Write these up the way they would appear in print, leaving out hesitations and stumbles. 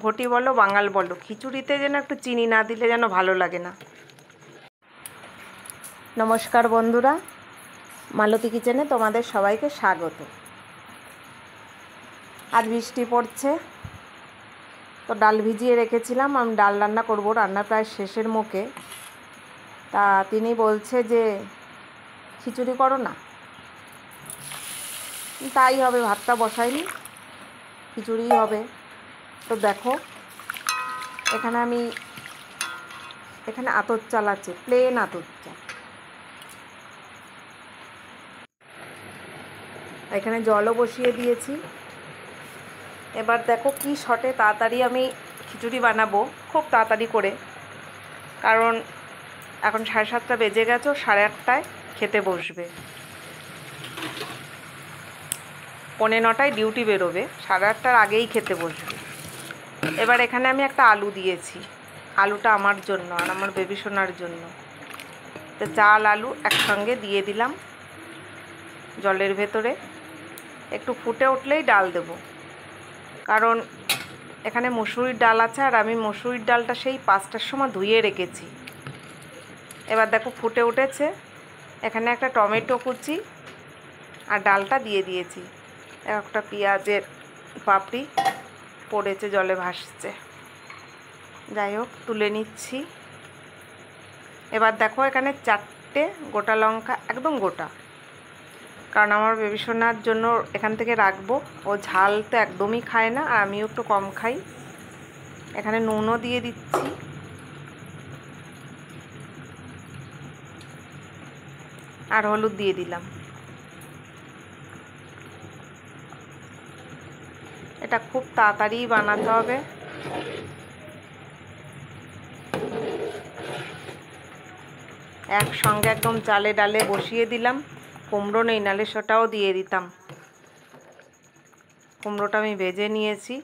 ঘটি বলো বাঙাল বলো, খিচুড়িতে যেন একটু চিনি না দিলে যেন ভালো লাগে না। নমস্কার বন্ধুরা, মালতী কিচেনে তোমাদের সবাইকে স্বাগত। আজ বৃষ্টি পড়ছে, তো ডাল ভিজিয়ে রেখেছিলাম। আমি ডাল রান্না করব, রান্না প্রায় শেষের মুখে। তা তিনি বলছে যে খিচুড়ি করো না, তাই হবে, ভাতটা বসাইনি, খিচুড়ি হবে। তো দেখো এখানে আতর চাল আছে, প্লেন আতর চাল। এখানে জলও বসিয়ে দিয়েছি। এবার দেখো কি শটে তাড়াতাড়ি আমি খিচুড়ি বানাবো, খুব তাড়াতাড়ি করে, কারণ এখন 7:30 বেজে গেছে, 8:30টায় খেতে বসবে। 9:45 ডিউটি বেরোবে, 8:30টার আগেই খেতে বসবে। এবার এখানে আমি একটা আলু দিয়েছি, আলুটা আমার জন্য আর আমার বেবি সোনার জন্য। তো চাল আলু একসঙ্গে দিয়ে দিলাম জলের ভেতরে। একটু ফুটে উঠলেই ডাল দেব, কারণ এখানে মসুরির ডাল আছে, আর আমি মসুরির ডালটা সেই 5টার সময় ধুয়ে রেখেছি। এবার দেখো ফুটে উঠেছে। এখানে একটা টমেটো কুচি আর ডালটা দিয়ে দিয়েছি। একটা পেঁয়াজের পাপড়ি পড়েছে, জলে ভাসছে, যাই হোক তুলে নিচ্ছি। এবার দেখো এখানে 4টে গোটা লঙ্কা, একদম গোটা, কারণ আমার বেবি সোনার জন্য এখান থেকে রাখবো। ও ঝাল তো একদমই খায় না, আর আমিও একটু কম খাই। এখানে নুনও দিয়ে দিচ্ছি, আর হলুদ দিয়ে দিলাম। এটা খুব তাড়াতাড়ি বানাতে হবে। একসঙ্গে একদম চালে ডালে বসিয়ে দিলাম। কুমড়ো নেই, নালে সেটাও দিয়ে দিতাম। কুমড়োটা আমি ভেজে নিয়েছি।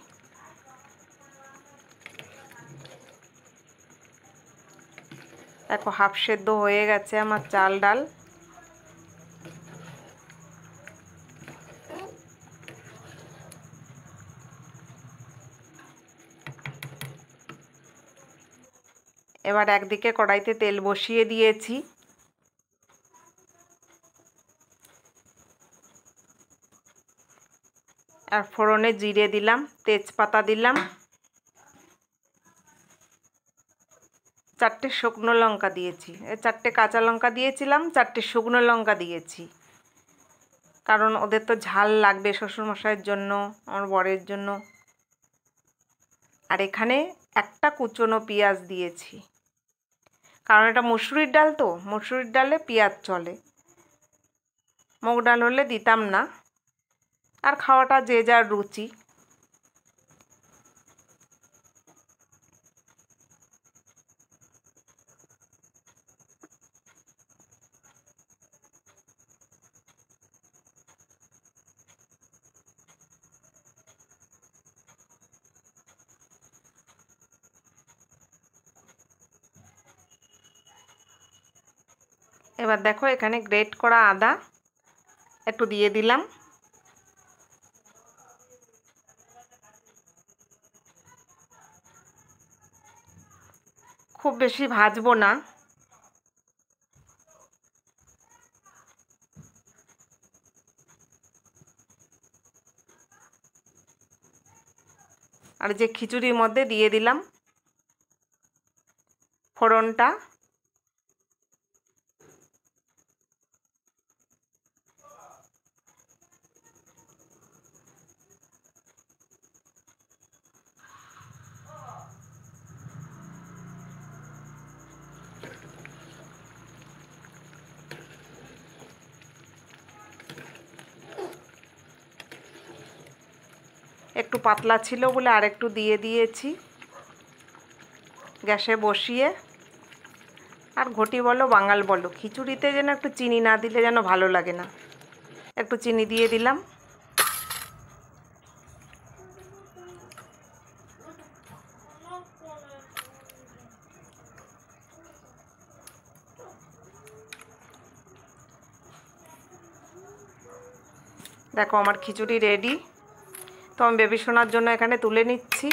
দেখো হাফ সেদ্ধ হয়ে গেছে আমার চাল ডাল। এবার একদিকে কড়াইতে তেল বসিয়ে দিয়েছি। আর ফোড়নে জিরে দিলাম, তেজপাতা দিলাম, 4টে শুকনো লঙ্কা দিয়েছি। 4টে কাঁচা লঙ্কা দিয়েছিলাম, 4টে শুকনো লঙ্কা দিয়েছি, কারণ ওদের তো ঝাল লাগবে, শ্বশুরমশাইয়ের জন্য, আমার বরের জন্য। আর এখানে একটা কুচনো পেঁয়াজ দিয়েছি, কারণ এটা মসুরির ডাল, তো মসুরির ডালে পেঁয়াজ চলে, মুগ ডাল হলে দিতাম না। আর খাওয়াটা যে যার রুচি। এবার দেখো এখানে গ্রেট করা আদা একটু দিয়ে দিলাম। খুব বেশি ভাজবো না, আর যে খিচুড়ির মধ্যে দিয়ে দিলাম ফোড়নটা। একটু পাতলা ছিল বলে আর একটু দিয়ে দিয়েছি গ্যাসে বসিয়ে। আর ঘটি বলো বাঙাল বলো, খিচুড়িতে যেন একটু চিনি না দিলে যেন ভালো লাগে না। একটু চিনি দিয়ে দিলাম। দেখো আমার খিচুড়ি রেডি। তো আমি বেবি সোনার জন্য এখানে তুলে নিচ্ছি।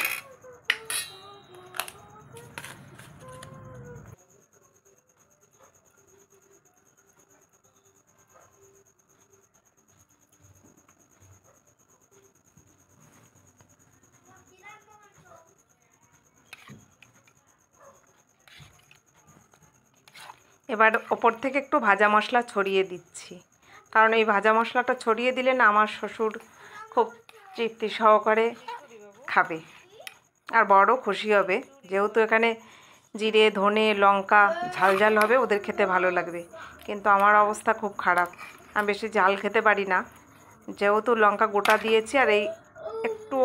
এবার ওপর থেকে একটু ভাজা মশলা ছড়িয়ে দিচ্ছি, কারণ এই ভাজা মশলাটা ছড়িয়ে দিলে না আমার শ্বশুর খুব তৃপ্তি সহকারে খাবে, আর বড় খুশি হবে, যেহেতু এখানে জিরে ধনে লঙ্কা ঝাল ঝাল হবে, ওদের খেতে ভালো লাগবে। কিন্তু আমার অবস্থা খুব খারাপ, আমি বেশি ঝাল খেতে পারি না, যেহেতু লঙ্কা গোটা দিয়েছি, আর এই একটু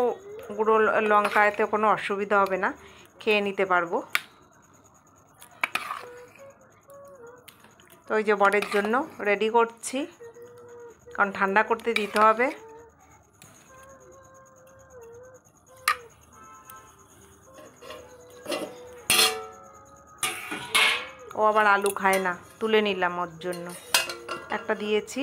গুঁড়ো লঙ্কা, এতে কোনো অসুবিধা হবে না, খেয়ে নিতে পারবো। তো ওই যে বরের জন্য রেডি করছি, কারণ ঠান্ডা করতে দিতে হবে। ও আবার আলু খায় না, তুলে নিলাম ওর জন্য একটা দিয়েছি।